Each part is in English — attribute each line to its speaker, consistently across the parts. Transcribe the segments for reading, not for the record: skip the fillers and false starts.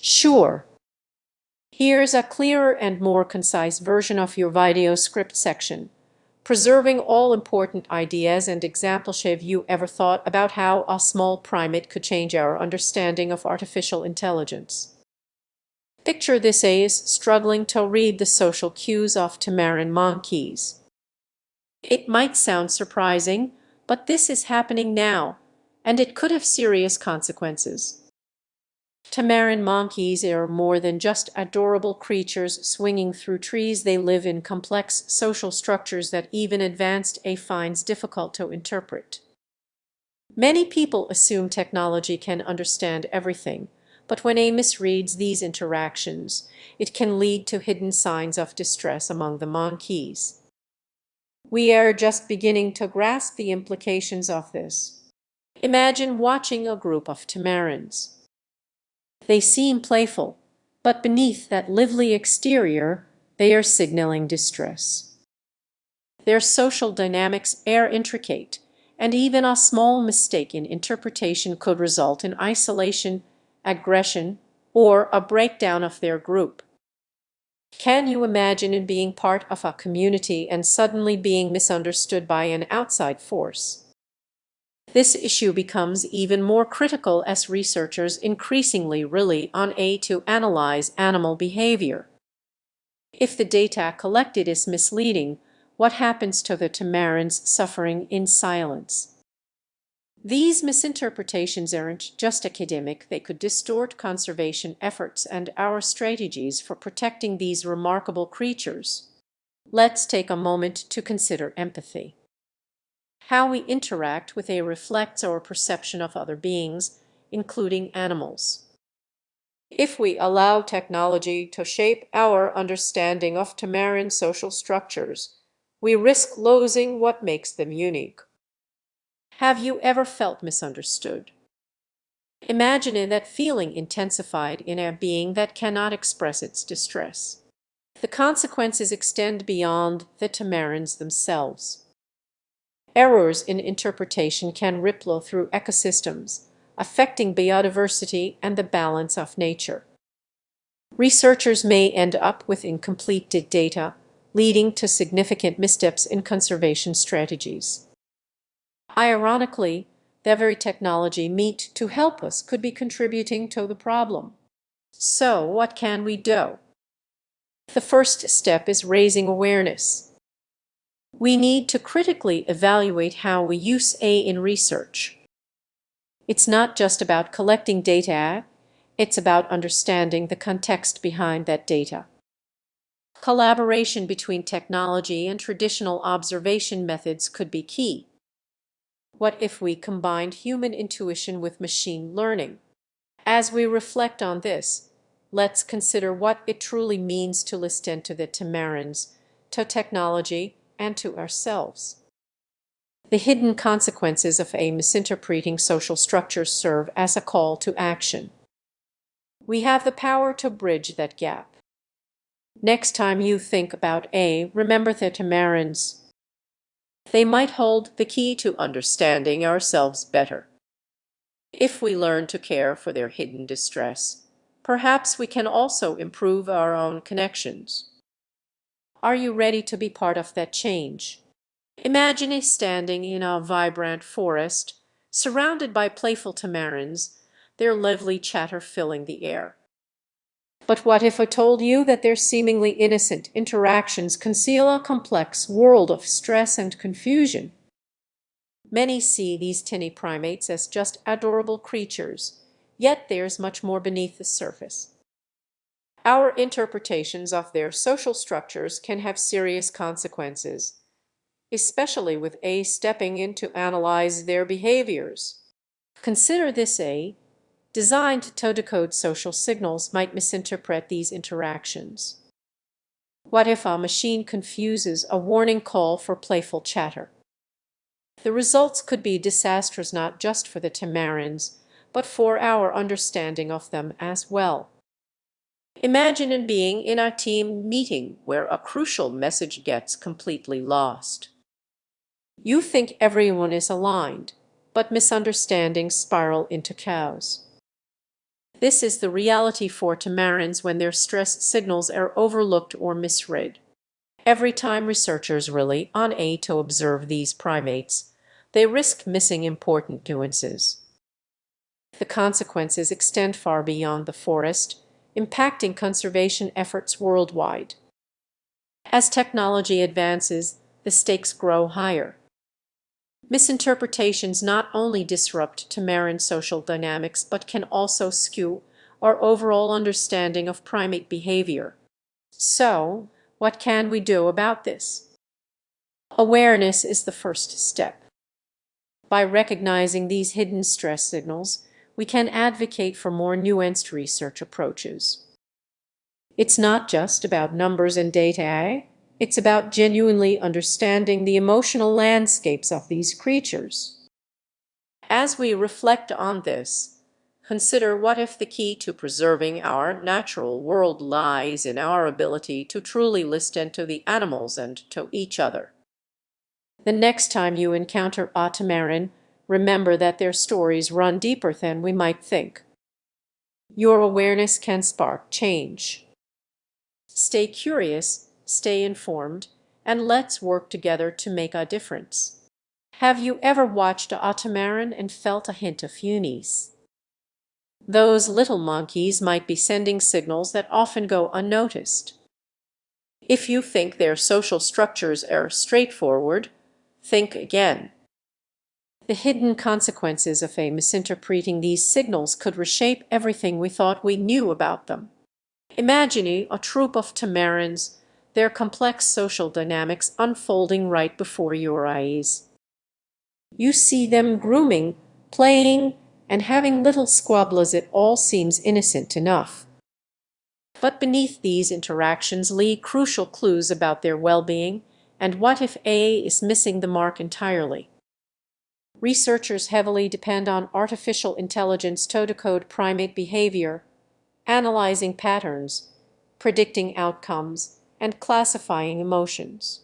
Speaker 1: Sure. Here's a clearer and more concise version of your video script section, preserving all important ideas and examples. Have you ever thought about how a small primate could change our understanding of artificial intelligence? Picture this as struggling to read the social cues of Tamarin monkeys. It might sound surprising, but this is happening now, and it could have serious consequences. Tamarin monkeys are more than just adorable creatures swinging through trees. They live in complex social structures that even advanced AI finds difficult to interpret. Many people assume technology can understand everything, but when AI misreads these interactions, it can lead to hidden signs of distress among the monkeys. We are just beginning to grasp the implications of this. Imagine watching a group of tamarins. They seem playful, but beneath that lively exterior, they are signaling distress. Their social dynamics are intricate, and even a small mistake in interpretation could result in isolation, aggression, or a breakdown of their group. Can you imagine being part of a community and suddenly being misunderstood by an outside force? This issue becomes even more critical as researchers increasingly rely on AI to analyze animal behavior. If the data collected is misleading, what happens to the tamarins suffering in silence? These misinterpretations aren't just academic, they could distort conservation efforts and our strategies for protecting these remarkable creatures. Let's take a moment to consider empathy. How we interact with AI reflects our perception of other beings, including animals. If we allow technology to shape our understanding of tamarin social structures, we risk losing what makes them unique. Have you ever felt misunderstood? Imagine that feeling intensified in a being that cannot express its distress. The consequences extend beyond the tamarins themselves. Errors in interpretation can ripple through ecosystems, affecting biodiversity and the balance of nature. Researchers may end up with incomplete data, leading to significant missteps in conservation strategies. Ironically, the very technology meant to help us could be contributing to the problem. So, what can we do? The first step is raising awareness. We need to critically evaluate how we use AI in research. It's not just about collecting data, it's about understanding the context behind that data. Collaboration between technology and traditional observation methods could be key. What if we combined human intuition with machine learning? As we reflect on this, let's consider what it truly means to listen to the tamarins, to technology, and to ourselves. The hidden consequences of AI misinterpreting social structures serve as a call to action. We have the power to bridge that gap. Next time you think about AI, remember the tamarins. They might hold the key to understanding ourselves better. If we learn to care for their hidden distress, perhaps we can also improve our own connections. Are you ready to be part of that change? Imagine standing in a vibrant forest, surrounded by playful tamarins, their lively chatter filling the air. But what if I told you that their seemingly innocent interactions conceal a complex world of stress and confusion? Many see these tiny primates as just adorable creatures, yet there's much more beneath the surface. Our interpretations of their social structures can have serious consequences, especially with AI stepping in to analyze their behaviors. Consider this: AI, designed to decode social signals, might misinterpret these interactions. What if a machine confuses a warning call for playful chatter? The results could be disastrous not just for the tamarins, but for our understanding of them as well. Imagine being in a team meeting where a crucial message gets completely lost. You think everyone is aligned, but misunderstandings spiral into chaos. This is the reality for tamarins when their stress signals are overlooked or misread. Every time researchers rely on AI to observe these primates, they risk missing important nuances. The consequences extend far beyond the forest, impacting conservation efforts worldwide. As technology advances, the stakes grow higher. Misinterpretations not only disrupt tamarin social dynamics but can also skew our overall understanding of primate behavior. So, what can we do about this? Awareness is the first step. By recognizing these hidden stress signals, we can advocate for more nuanced research approaches. It's not just about numbers and data, it's about genuinely understanding the emotional landscapes of these creatures. As we reflect on this, consider what if the key to preserving our natural world lies in our ability to truly listen to the animals and to each other. The next time you encounter a tamarin, remember that their stories run deeper than we might think. Your awareness can spark change. Stay curious, stay informed, and let's work together to make a difference. Have you ever watched a tamarin and felt a hint of unease? Those little monkeys might be sending signals that often go unnoticed. If you think their social structures are straightforward, think again. The hidden consequences of misinterpreting these signals could reshape everything we thought we knew about them. Imagine a troop of tamarins, their complex social dynamics unfolding right before your eyes. You see them grooming, playing, and having little squabbles. It all seems innocent enough. But beneath these interactions lie crucial clues about their well-being, and what if AI is missing the mark entirely? Researchers heavily depend on artificial intelligence to decode primate behavior, analyzing patterns, predicting outcomes, and classifying emotions.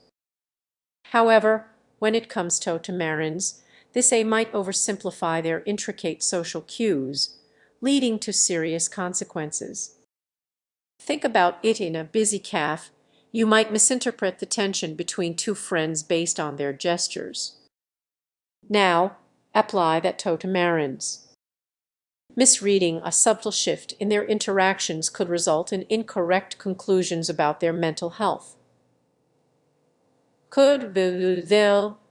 Speaker 1: However, when it comes to tamarins, this AI might oversimplify their intricate social cues, leading to serious consequences. Think about it: in a busy cafe, you might misinterpret the tension between two friends based on their gestures. Now, apply that to tamarins. Misreading a subtle shift in their interactions could result in incorrect conclusions about their mental health. Could their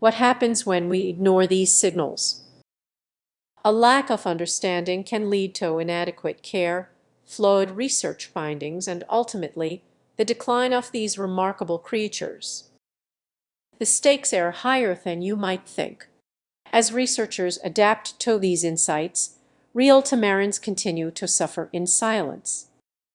Speaker 1: What happens when we ignore these signals? A lack of understanding can lead to inadequate care, flawed research findings, and ultimately the decline of these remarkable creatures. The stakes are higher than you might think. As researchers adapt to these insights, real Tamarins continue to suffer in silence.